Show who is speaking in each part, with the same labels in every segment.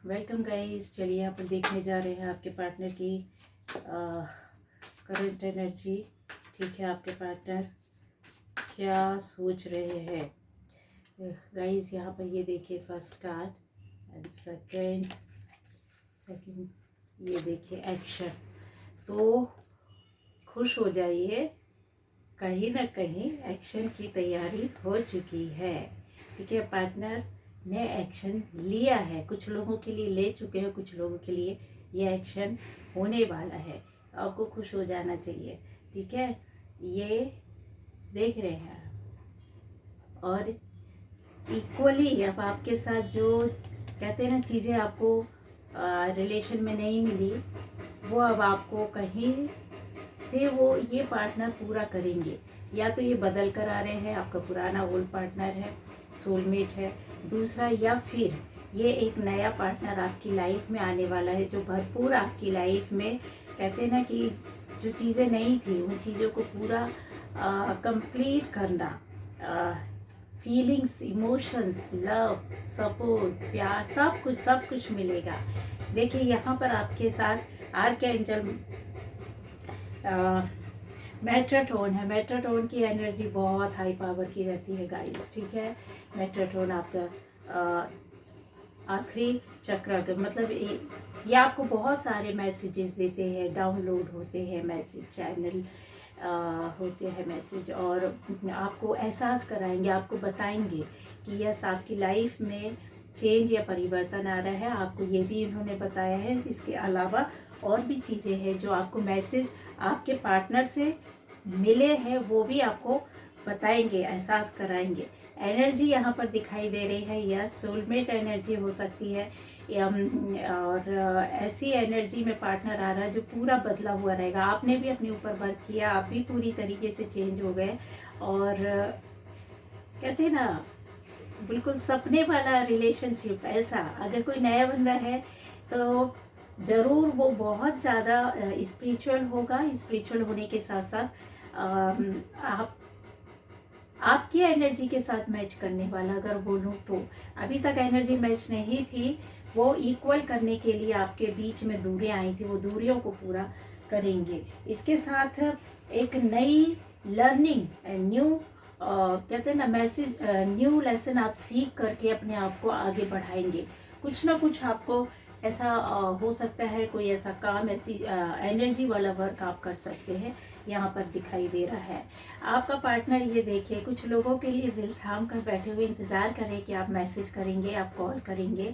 Speaker 1: Welcome guys. चलिए यहाँ पर देखने जा रहे हैं आपके पार्टनर की करंट एनर्जी। ठीक है, आपके पार्टनर क्या सोच रहे हैं गाइस। यहाँ पर ये देखिए फर्स्ट कार्ड एंड सेकंड ये देखिए एक्शन। तो खुश हो जाइए, कहीं ना कहीं एक्शन की तैयारी हो चुकी है। ठीक है, पार्टनर ने एक्शन लिया है, कुछ लोगों के लिए ले चुके हैं, कुछ लोगों के लिए ये एक्शन होने वाला है। तो आपको खुश हो जाना चाहिए। ठीक है, ये देख रहे हैं और इक्वली अब आपके साथ जो कहते हैं ना चीज़ें आपको रिलेशन में नहीं मिली, वो अब आपको कहीं से वो ये पार्टनर पूरा करेंगे। या तो ये बदल कर आ रहे हैं, आपका पुराना ओल्ड पार्टनर है, सोलमेट है दूसरा, या फिर ये एक नया पार्टनर आपकी लाइफ में आने वाला है जो भरपूर आपकी लाइफ में कहते हैं ना कि जो चीज़ें नहीं थी उन चीज़ों को पूरा कंप्लीट करना, फीलिंग्स, इमोशंस, लव, सपोर्ट, प्यार, सब कुछ मिलेगा। देखिए यहाँ पर आपके साथ आर्कएंजल मेट्रोटोन है। मेट्रोटोन की एनर्जी बहुत हाई पावर की रहती है गाइस। ठीक है, मेट्रोटोन आपका आखिरी चक्र का मतलब ये आपको बहुत सारे मैसेजेस देते हैं, डाउनलोड होते हैं मैसेज, चैनल होते हैं मैसेज, और आपको एहसास कराएंगे, आपको बताएंगे कि यस आपकी लाइफ में चेंज या परिवर्तन आ रहा है। आपको ये भी इन्होंने बताया है। इसके अलावा और भी चीज़ें हैं जो आपको मैसेज आपके पार्टनर से मिले हैं, वो भी आपको बताएंगे, एहसास कराएंगे। एनर्जी यहाँ पर दिखाई दे रही है, यस सोलमेट एनर्जी हो सकती है, और ऐसी एनर्जी में पार्टनर आ रहा है जो पूरा बदला हुआ रहेगा। आपने भी अपने ऊपर वर्क किया, आप भी पूरी तरीके से चेंज हो गए, और कहते हैं ना बिल्कुल सपने वाला रिलेशनशिप। ऐसा अगर कोई नया बंदा है तो ज़रूर वो बहुत ज़्यादा स्पिरिचुअल होगा। स्पिरिचुअल होने के साथ साथ आप आपकी एनर्जी के साथ मैच करने वाला, अगर बोलूँ तो अभी तक एनर्जी मैच नहीं थी, वो इक्वल करने के लिए आपके बीच में दूरियां आई थी, वो दूरियों को पूरा करेंगे। इसके साथ एक नई लर्निंग, न्यू कहते हैं ना मैसेज, न्यू लेसन आप सीख करके अपने आप को आगे बढ़ाएंगे। कुछ ना कुछ आपको ऐसा हो सकता है, कोई ऐसा काम, ऐसी एनर्जी वाला वर्क आप कर सकते हैं, यहाँ पर दिखाई दे रहा है। आपका पार्टनर ये देखिए कुछ लोगों के लिए दिल थाम कर बैठे हुए इंतज़ार करें कि आप मैसेज करेंगे, आप कॉल करेंगे,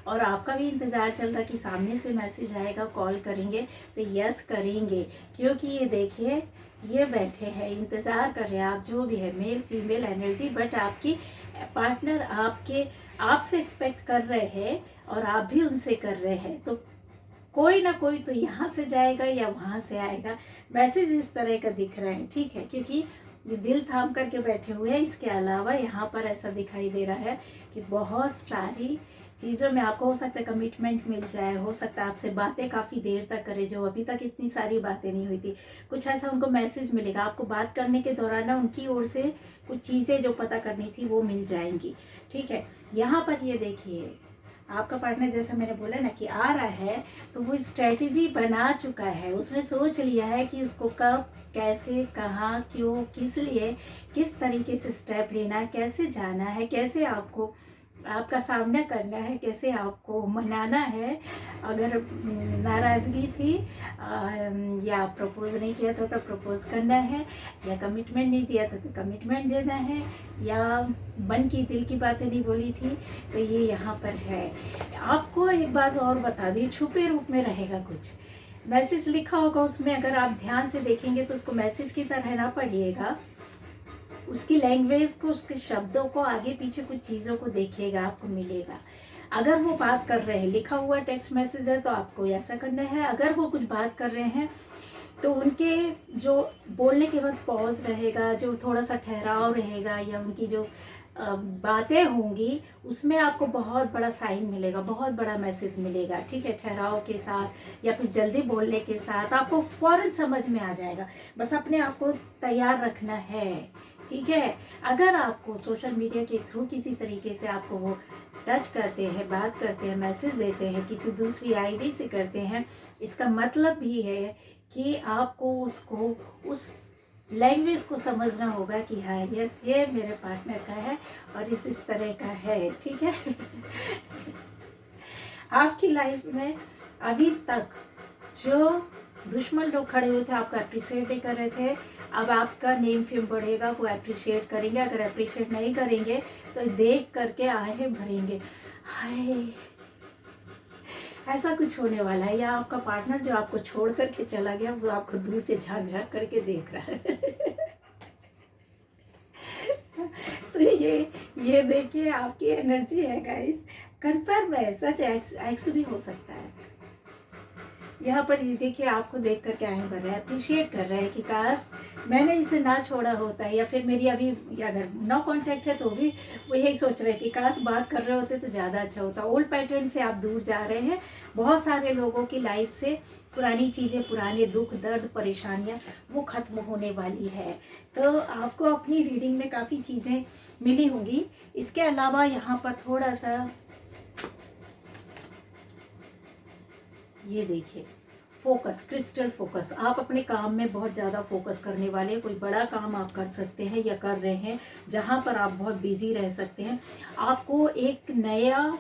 Speaker 1: और आपका भी इंतज़ार चल रहा है कि सामने से मैसेज आएगा, कॉल करेंगे तो यस करेंगे। क्योंकि ये देखिए ये बैठे हैं, इंतज़ार कर रहे हैं, आप जो भी है मेल फीमेल एनर्जी, बट आपकी पार्टनर आपसे एक्सपेक्ट कर रहे हैं और आप भी उनसे कर रहे हैं। तो कोई ना कोई तो यहाँ से जाएगा या वहाँ से आएगा। मैसेज इस तरह का दिख रहा है। ठीक है, क्योंकि ये दिल थाम करके बैठे हुए हैं। इसके अलावा यहाँ पर ऐसा दिखाई दे रहा है कि बहुत सारी चीज़ों में आपको हो सकता है कमिटमेंट मिल जाए, हो सकता है आपसे बातें काफ़ी देर तक करे, जो अभी तक इतनी सारी बातें नहीं हुई थी। कुछ ऐसा उनको मैसेज मिलेगा, आपको बात करने के दौरान ना उनकी ओर से कुछ चीज़ें जो पता करनी थी वो मिल जाएंगी। ठीक है, यहाँ पर ये देखिए आपका पार्टनर जैसा मैंने बोला ना कि आ रहा है, तो वो स्ट्रेटजी बना चुका है। उसने सोच लिया है कि उसको कब, कैसे, कहाँ, क्यों, किस लिए, किस तरीके से स्टेप लेना है, कैसे जाना है, कैसे आपको आपका सामना करना है, कैसे आपको मनाना है। अगर नाराज़गी थी या प्रपोज नहीं किया था तो प्रपोज करना है, या कमिटमेंट नहीं दिया था तो कमिटमेंट देना है, या मन की दिल की बातें नहीं बोली थी, तो ये यहाँ पर है। आपको एक बात और बता दी, छुपे रूप में रहेगा कुछ मैसेज लिखा होगा उसमें। अगर आप ध्यान से देखेंगे तो उसको मैसेज की तरह ना पढ़िएगा, उसकी लैंग्वेज को, उसके शब्दों को, आगे पीछे कुछ चीज़ों को देखिएगा, आपको मिलेगा। अगर वो बात कर रहे हैं, लिखा हुआ टेक्स्ट मैसेज है तो आपको ऐसा करना है। अगर वो कुछ बात कर रहे हैं तो उनके जो बोलने के बाद पॉज रहेगा, जो थोड़ा सा ठहराव रहेगा, या उनकी जो बातें होंगी उसमें आपको बहुत बड़ा साइन मिलेगा, बहुत बड़ा मैसेज मिलेगा, ठीक है। ठहराव के साथ या फिर जल्दी बोलने के साथ आपको फ़ौरन समझ में आ जाएगा। बस अपने आप को तैयार रखना है, ठीक है। अगर आपको सोशल मीडिया के थ्रू किसी तरीके से आपको वो टच करते हैं, बात करते हैं, मैसेज देते हैं, किसी दूसरी आईडी से करते हैं, इसका मतलब भी है कि आपको उसको उस लैंग्वेज को समझना होगा कि हाँ यस ये मेरे पार्टनर का है और इस तरह का है, ठीक है। आपकी लाइफ में अभी तक जो दुश्मन लोग खड़े हुए थे, आपका अप्रिशिएट नहीं कर रहे थे, अब आपका नेम फेम बढ़ेगा, वो अप्रिशिएट करेंगे। अगर अप्रिशिएट नहीं करेंगे तो देख करके आहें भरेंगे, हाय ऐसा कुछ होने वाला है। या आपका पार्टनर जो आपको छोड़ करके चला गया वो आपको दूर से झांक झांक करके देख रहा है। तो ये देखिए आपकी एनर्जी है गाइस, कन्फर्म है, सच एक्स भी हो सकता है। यहाँ पर ये देखिए आपको देख कर क्या है, भर रहा है, अप्रिशिएट कर रहा है कि काश मैंने इसे ना छोड़ा होता है, या फिर मेरी अभी अगर नो कांटेक्ट है तो भी वो यही सोच रहे हैं कि काश बात कर रहे होते तो ज़्यादा अच्छा होता। ओल्ड पैटर्न से आप दूर जा रहे हैं। बहुत सारे लोगों की लाइफ से पुरानी चीज़ें, पुराने दुख दर्द परेशानियाँ वो ख़त्म होने वाली है। तो आपको अपनी रीडिंग में काफ़ी चीज़ें मिली होंगी। इसके अलावा यहाँ पर थोड़ा सा ये देखिए, फोकस, क्रिस्टल फोकस। आप अपने काम में बहुत ज़्यादा फोकस करने वाले हैं। कोई बड़ा काम आप कर सकते हैं या कर रहे हैं जहाँ पर आप बहुत बिजी रह सकते हैं। आपको एक नया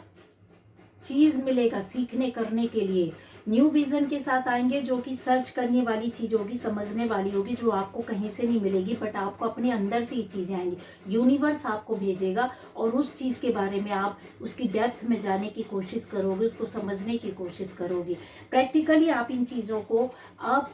Speaker 1: चीज़ मिलेगा सीखने करने के लिए। न्यू विज़न के साथ आएंगे जो कि सर्च करने वाली चीज़ होगी, समझने वाली होगी, जो आपको कहीं से नहीं मिलेगी, बट आपको अपने अंदर से ही चीज़ें आएंगी। यूनिवर्स आपको भेजेगा और उस चीज़ के बारे में आप उसकी डेप्थ में जाने की कोशिश करोगे, उसको समझने की कोशिश करोगे। प्रैक्टिकली आप इन चीज़ों को आप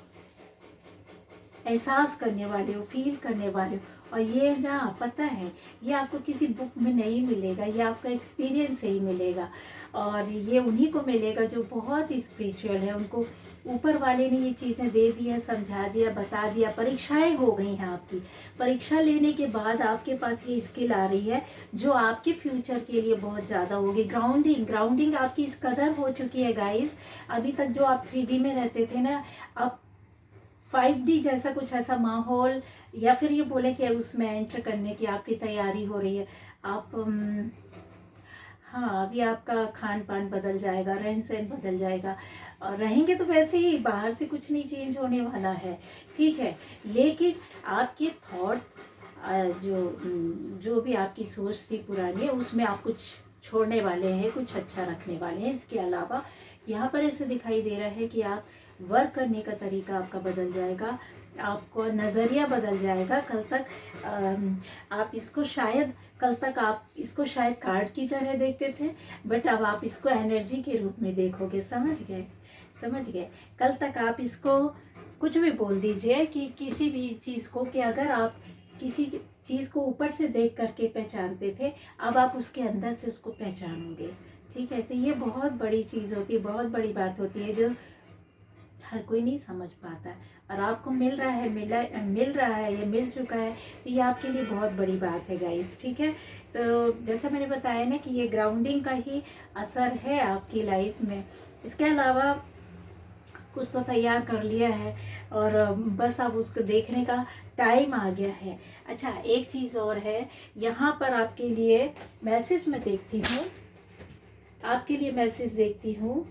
Speaker 1: एहसास करने वाले हो, फील करने वाले हो। और ये ना पता है ये आपको किसी बुक में नहीं मिलेगा, ये आपका एक्सपीरियंस से ही मिलेगा। और ये उन्हीं को मिलेगा जो बहुत ही स्पिरिचुअल है, उनको ऊपर वाले ने ये चीज़ें दे दी है, समझा दिया, बता दिया। परीक्षाएं हो गई हैं आपकी, परीक्षा लेने के बाद आपके पास ये स्किल आ रही है जो आपके फ्यूचर के लिए बहुत ज़्यादा होगी। ग्राउंडिंग आपकी इस कदर हो चुकी है गाइस। अभी तक जो आप 3D में रहते थे ना, अब 5D जैसा कुछ ऐसा माहौल, या फिर ये बोले कि उसमें एंटर करने की आपकी तैयारी हो रही है। आप हाँ, अभी आपका खान पान बदल जाएगा, रहन सहन बदल जाएगा। और रहेंगे तो वैसे ही, बाहर से कुछ नहीं चेंज होने वाला है, ठीक है। लेकिन आपके थॉट जो भी आपकी सोच थी पुरानी, उसमें आप कुछ छोड़ने वाले हैं, कुछ अच्छा रखने वाले हैं। इसके अलावा यहाँ पर ऐसे दिखाई दे रहा है कि आप वर्क करने का तरीका आपका बदल जाएगा, आपका नज़रिया बदल जाएगा। कल तक आप इसको शायद कार्ड की तरह देखते थे, बट अब आप इसको एनर्जी के रूप में देखोगे। समझ गए। कल तक आप इसको कुछ भी बोल दीजिए कि किसी भी चीज़ को, कि अगर आप किसी चीज़ को ऊपर से देख करके पहचानते थे, अब आप उसके अंदर से उसको पहचानोगे, ठीक है। तो ये बहुत बड़ी चीज़ होती है, बहुत बड़ी बात होती है जो हर कोई नहीं समझ पाता। और आपको मिल रहा है, ये मिल चुका है, तो ये आपके लिए बहुत बड़ी बात है गाइस, ठीक है। तो जैसा मैंने बताया ना कि ये ग्राउंडिंग का ही असर है आपकी लाइफ में। इसके अलावा कुछ तो तैयार कर लिया है और बस अब उसको देखने का टाइम आ गया है। अच्छा, एक चीज़ और है, यहाँ पर आपके लिए मैसेज मैं देखती हूँ, आपके लिए मैसेज देखती हूँ।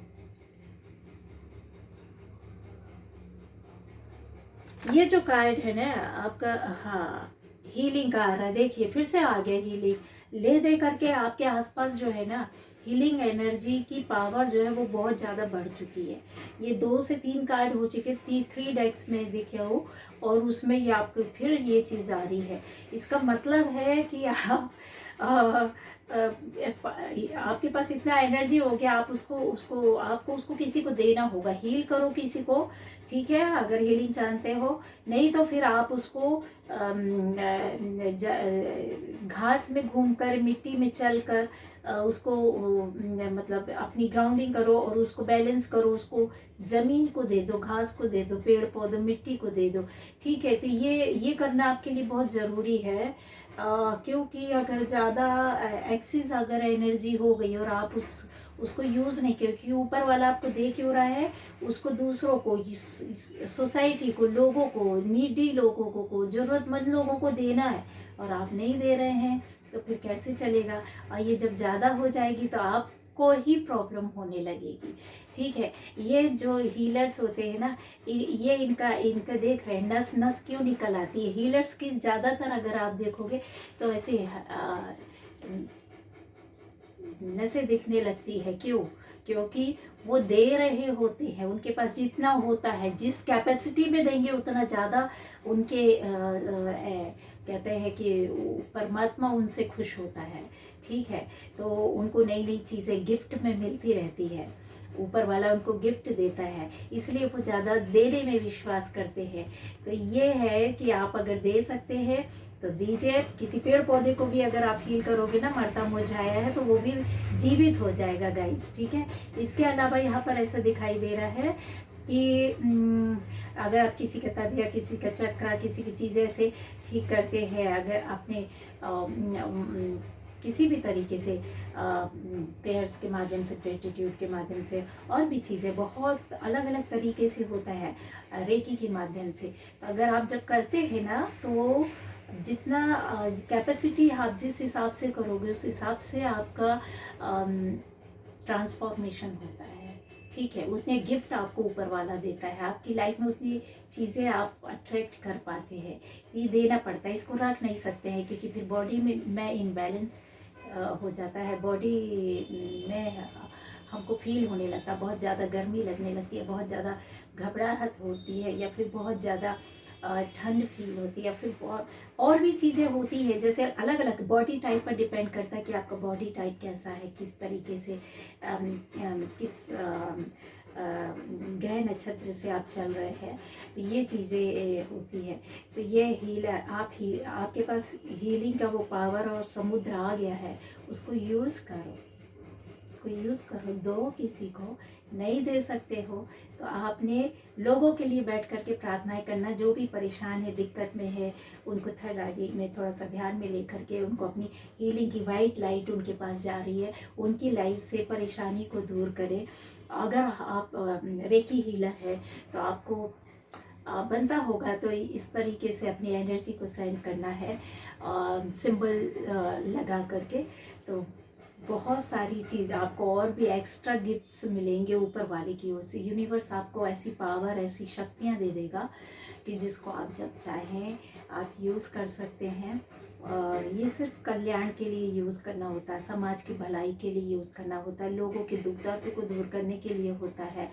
Speaker 1: ये जो कार्ड है ना आपका, हाँ, हीलिंग का आ रहा है। देखिए फिर से आ गया हीलिंग। ले दे करके आपके आसपास जो है ना, हीलिंग एनर्जी की पावर जो है वो बहुत ज़्यादा बढ़ चुकी है। ये 2 से 3 कार्ड हो चुके, 3 डेक्स में दिखे हो, और उसमें ये आपको फिर ये चीज़ आ रही है। इसका मतलब है कि आप आपके पास इतना एनर्जी हो गया, आप आपको उसको किसी को देना होगा। हील करो किसी को, ठीक है, अगर हीलिंग जानते हो। नहीं तो फिर आप उसको घास में घूमकर, मिट्टी में चलकर उसको मतलब अपनी ग्राउंडिंग करो और उसको बैलेंस करो। उसको ज़मीन को दे दो, घास को दे दो, पेड़ पौधों, मिट्टी को दे दो, ठीक है। तो ये करना आपके लिए बहुत ज़रूरी है। क्योंकि अगर ज़्यादा एक्सेस अगर एनर्जी हो गई और आप उसको यूज़ नहीं, क्योंकि ऊपर वाला आपको दे क्यों रहा है, उसको दूसरों को, सोसाइटी को, लोगों को, नीडी लोगों को, ज़रूरतमंद लोगों को देना है, और आप नहीं दे रहे हैं, तो फिर कैसे चलेगा। और ये जब ज़्यादा हो जाएगी तो आपको ही प्रॉब्लम होने लगेगी। ठीक है, ये जो हीलर्स होते हैं ना, ये इनका इनका देख रहे हैं नस नस क्यों निकल आती है। हीलर्स की ज़्यादातर अगर आप देखोगे तो ऐसे नसें दिखने लगती है। क्यों? क्योंकि वो दे रहे होते हैं, उनके पास जितना होता है, जिस कैपेसिटी में देंगे उतना ज़्यादा उनके कहते हैं कि परमात्मा उनसे खुश होता है। ठीक है, तो उनको नई नई चीज़ें गिफ्ट में मिलती रहती है, ऊपर वाला उनको गिफ्ट देता है, इसलिए वो ज़्यादा देने में विश्वास करते हैं। तो ये है कि आप अगर दे सकते हैं तो दीजिए। किसी पेड़ पौधे को भी अगर आप हील करोगे ना, मरता मुरझाया है, तो वो भी जीवित हो जाएगा गाइस। ठीक है, इसके अलावा यहाँ पर ऐसा दिखाई दे रहा है कि अगर आप किसी का तबीया, किसी का चक्रा, किसी की चीज़ें ऐसे ठीक करते हैं, अगर आपने किसी भी तरीके से प्रेयर्स के माध्यम से, ग्रेटिट्यूड के माध्यम से, और भी चीज़ें बहुत अलग अलग तरीके से होता है, रेकी के माध्यम से। तो अगर आप जब करते हैं ना, तो जितना कैपेसिटी आप जिस हिसाब से करोगे उस हिसाब से आपका ट्रांसफॉर्मेशन होता है। ठीक है, उतने गिफ्ट आपको ऊपर वाला देता है, आपकी लाइफ में उतनी चीज़ें आप अट्रैक्ट कर पाते हैं। ये देना पड़ता है, इसको रख नहीं सकते हैं, क्योंकि फिर बॉडी में इम्बैलेंस हो जाता है। बॉडी में हमको फील होने लगता है, बहुत ज़्यादा गर्मी लगने लगती है, बहुत ज़्यादा घबराहट होती है, या फिर बहुत ज़्यादा ठंड फील होती है, या फिर बहुत और भी चीज़ें होती है। जैसे अलग अलग बॉडी टाइप पर डिपेंड करता है कि आपका बॉडी टाइप कैसा है, किस तरीके से किस ग्रह नक्षत्र से आप चल रहे हैं, तो ये चीज़ें होती है। तो ये हीलर आपके पास हीलिंग का वो पावर और समुद्र आ गया है, उसको यूज़ करो, इसको यूज़ करो। दो किसी को, नहीं दे सकते हो तो आपने लोगों के लिए बैठ कर के प्रार्थनाएं करना, जो भी परेशान है, दिक्कत में है, उनको थर्ड आई में थोड़ा सा ध्यान में लेकर के उनको अपनी हीलिंग की वाइट लाइट उनके पास जा रही है, उनकी लाइफ से परेशानी को दूर करें। अगर आप रेकी हीलर है तो आपको बनता होगा तो इस तरीके से अपनी एनर्जी को सेंड करना है, सिंबल लगा करके। तो बहुत सारी चीज़ आपको और भी एक्स्ट्रा गिफ्ट्स मिलेंगे ऊपर वाले की ओर से। यूनिवर्स आपको ऐसी पावर, ऐसी शक्तियाँ दे देगा कि जिसको आप जब चाहें आप यूज़ कर सकते हैं। और ये सिर्फ कल्याण के लिए यूज़ करना होता है, समाज की भलाई के लिए यूज़ करना होता है, लोगों के दुख दर्द को दूर करने के लिए होता है।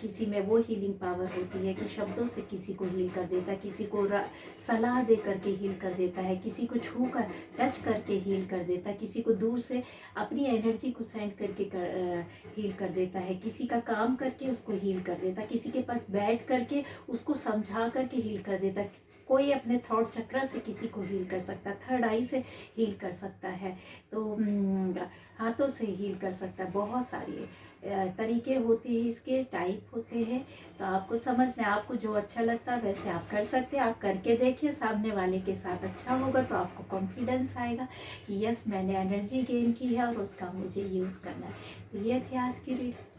Speaker 1: किसी में वो हीलिंग पावर होती है कि शब्दों से किसी को हील कर देता है, किसी को सलाह दे करके हील कर देता है, किसी को छू कर टच करके हील कर देता है, किसी को दूर से अपनी एनर्जी को सेंड करके हील कर देता है, किसी का काम करके उसको हील कर देता है, किसी के पास बैठ करके उसको समझा करके हील कर देता है। कोई अपने थॉट चक्र से किसी को हील कर सकता है, थर्ड आई से हील कर सकता है, तो हाथों से हील कर सकता है। बहुत सारे तरीके होते हैं, इसके टाइप होते हैं। तो आपको समझना है, आपको जो अच्छा लगता है वैसे आप कर सकते हैं। आप करके देखिए, सामने वाले के साथ अच्छा होगा तो आपको कॉन्फिडेंस आएगा कि यस, मैंने एनर्जी गेन की है और उसका मुझे यूज़ करना है। तो ये थी आज की रीडिंग।